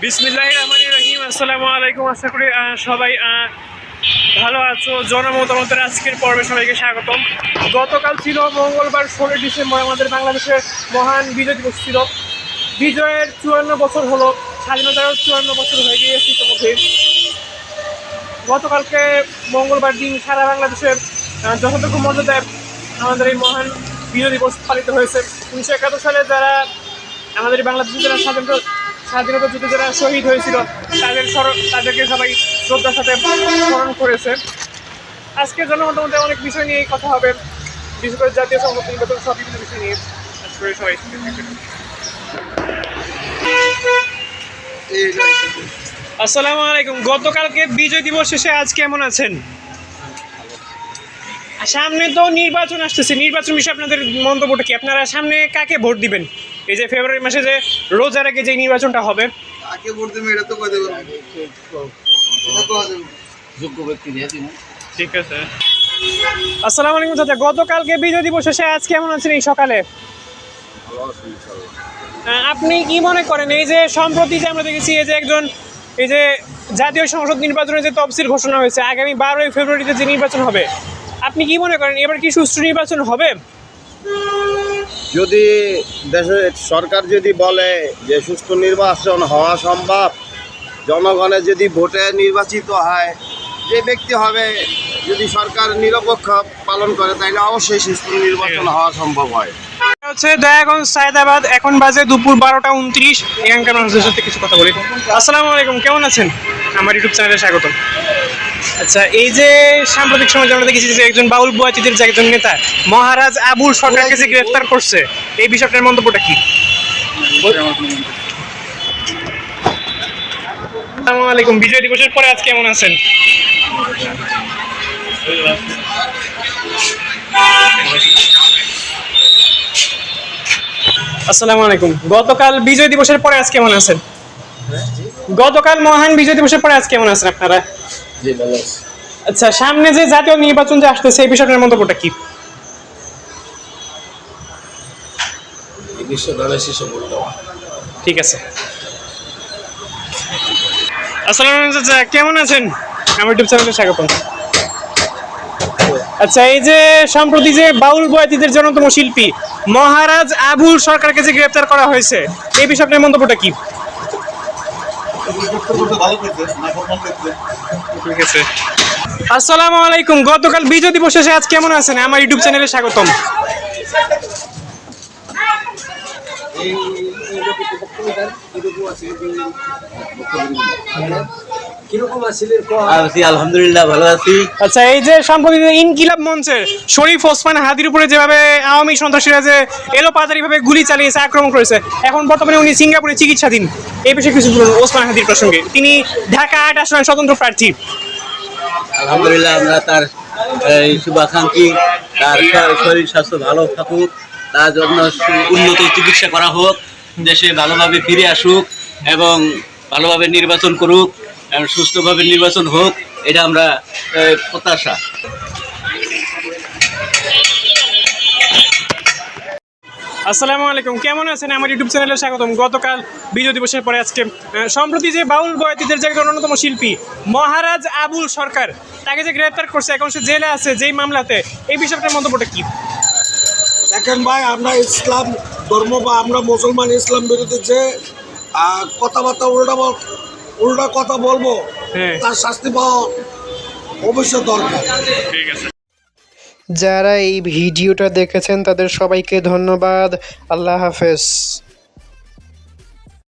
বিসমিল্লাহির রহমানির রহিম। আসসালামু আলাইকুম। আশা করি সবাই ভালো আছো। জনমতামতের আজকের পর্বে সবাইকে স্বাগতম। গতকাল ছিল মঙ্গলবার 16 ডিসেম্বর, আমাদের বাংলাদেশের মহান বিজয় দিবস ছিল। বিজয়ের 54 বছর হলো, স্বাধীনতার 54 বছর হয়ে গিয়েছে ইতিমধ্যে। গতকালকে মঙ্গলবার দিন সারা বাংলাদেশের যথাযোগ্য মর্যাদায় আমাদের এই মহান বিজয় দিবস পালিত হয়েছে। 1971 সালে যারা আমাদের বাংলাদেশের যারা স্বাধীনতা যুদ্ধে যারা শহীদ হয়েছিল তাদেরকে সবাই শ্রদ্ধার সাথে স্মরণ করেছে। আজকে জনমতামতে অনেক বিষয় নিয়ে কথা হবে, বিশেষ করে জাতীয় সংসদ নির্বাচন সব বিভিন্ন বিষয় নিয়ে সবাই। আসসালামু আলাইকুম। গতকালকে বিজয় দিবস শেষে আজ কেমন আছেন? সামনে তো নির্বাচন আসতেছে, নির্বাচন বিষয়ে আপনাদের মন্তব্যটা কি? আপনারা সামনে কাকে ভোট দিবেন? এই যে ফেব্রুয়ারি মাসে যে রোজার আগে যে নির্বাচনটা হবে, কাকে ভোট দেবেন এটা তো কইতে পারবেন। যোগ্য ব্যক্তি দিয়ে দিন। ঠিক আছে। আসসালামু আলাইকুম চাচা, গতকালকে বিজয় দিবস শেষে আজ কেমন আছেন এই সকালে? ভালো আছি ইনশাআল্লাহ। আপনি কি মনে করেন এই যে সম্প্রতি যে আমরা দেখেছি এই যে এই যে জাতীয় সংসদ নির্বাচনের যে তফসিল ঘোষণা হয়েছে, আগামী 12ই ফেব্রুয়ারিতে যে নির্বাচন হবে, আপনি কি মনে করেন এবার কি সুষ্ঠু নির্বাচন হবে? যদি দেশের সরকার যদি বলে যে সুষ্ঠু নির্বাচন হওয়া সম্ভব, জনগণের যদি ভোটে নির্বাচিত হয়, যে ব্যক্তি হবে যদি সরকার নিরপেক্ষ পালন করে, তাহলে অবশ্যই সুষ্ঠু নির্বাচন হওয়া সম্ভব হয়। হচ্ছে দয়াগঞ্জ সায়দাবাদ, এখন বাজে দুপুর 12টা 29। এখানকার মানুষদের সাথে কিছু কথা বলি। আসসালামু আলাইকুম, কেমন আছেন? আমার ইউটিউব চ্যানেলে স্বাগতম। আচ্ছা, এই যে সাম্প্রতিক সময় আমরা দেখেছি যে একজন বাউল বুয়াতিদের যে একজন নেতা মহারাজ আবুল সরকারকে যে গ্রেফতার করছে, এই বিষয়টার মন্তব্যটা কি? আসসালামু আলাইকুম। বিজয় দিবসের পরে আজ কেমন আছেন? আসসালামু আলাইকুম। গতকাল বিজয় দিবসের পরে আজ কেমন আছেন? গতকাল মহান বিজয় দিবসের পরে আজ কেমন আছেন আপনারা? জি ভালো আছি। আচ্ছা, সামনে যে জাতীয় নির্বাচন যে আসতেছে, এই বিষয়টার মন্তব্যটা কি? এই বিষয়ে দলের শেষে বলতে হবে। ঠিক আছে। আসসালামু আলাইকুম চাচা, কেমন আছেন? আমার ইউটিউব চ্যানেলে স্বাগতম। আচ্ছা, এই যে সম্প্রতি যে বাউল বয়াতিদের জনতম শিল্পী মহারাজ আবুল সরকারকে যে গ্রেফতার করা হয়েছে, এই বিষয়টার মন্তব্যটা কি? ঠিক আছে। আসসালামু আলাইকুম। গতকাল বিজয় দিবস শেষে আজ কেমন আছেন? আমার ইউটিউব চ্যানেলে স্বাগতম। আলহামদুলিল্লাহ ভালো আছি। আচ্ছা, এই যে সম্প্রতি ইনকিলাব মঞ্চের শরীফ ওসমান হাদির উপরে যেভাবে আওয়ামী সন্ত্রাসীরা যে এলোপাতাড়িভাবে গুলি চালিয়েছে, আক্রমণ করেছে, এখন বর্তমানে উনি সিঙ্গাপুরে চিকিৎসাধীন, এই বিষয়ে কিছু বলুন ওসমান হাদির প্রসঙ্গে। তিনি ঢাকা 8 আসনের স্বতন্ত্র প্রার্থী। আলহামদুলিল্লাহ, আমরা তার শুভাকাঙ্ক্ষী, তার শরীর স্বাস্থ্য ভালো থাকুক, তার জন্য উন্নত চিকিৎসা করা হোক, দেশে ভালোভাবে ফিরে আসুক এবং ভালোভাবে নির্বাচন করুক, সুষ্ঠুভাবে নির্বাচন হোক, এটা আমরা প্রত্যাশা। আসসালামু আলাইকুম, কেমন আছেন? আমার ইউটিউব চ্যানেলে স্বাগতম। গতকাল বিজয় দিবসের পরে আজকে সম্প্রতি যে বাউল বয়াতিদের যে একজন অন্যতম শিল্পী মহারাজ আবুল সরকার, তাকে যে গ্রেফতার করছে, এখন সে জেলে আছে যেই মামলাতে, এই বিষয়টার মন্তব্যটা কি? দেখেন ভাই, আমরা ইসলাম ধর্ম বা আমরা মুসলমান ইসলাম বিরোধী যে কথাবার্তা উল্টা কথা বলবো, তার শাস্তি পাওয়া অবশ্যই দরকার। ঠিক আছে। যারা এই ভিডিওটা দেখেছেন তাদের সবাইকে ধন্যবাদ। আল্লাহ হাফেজ।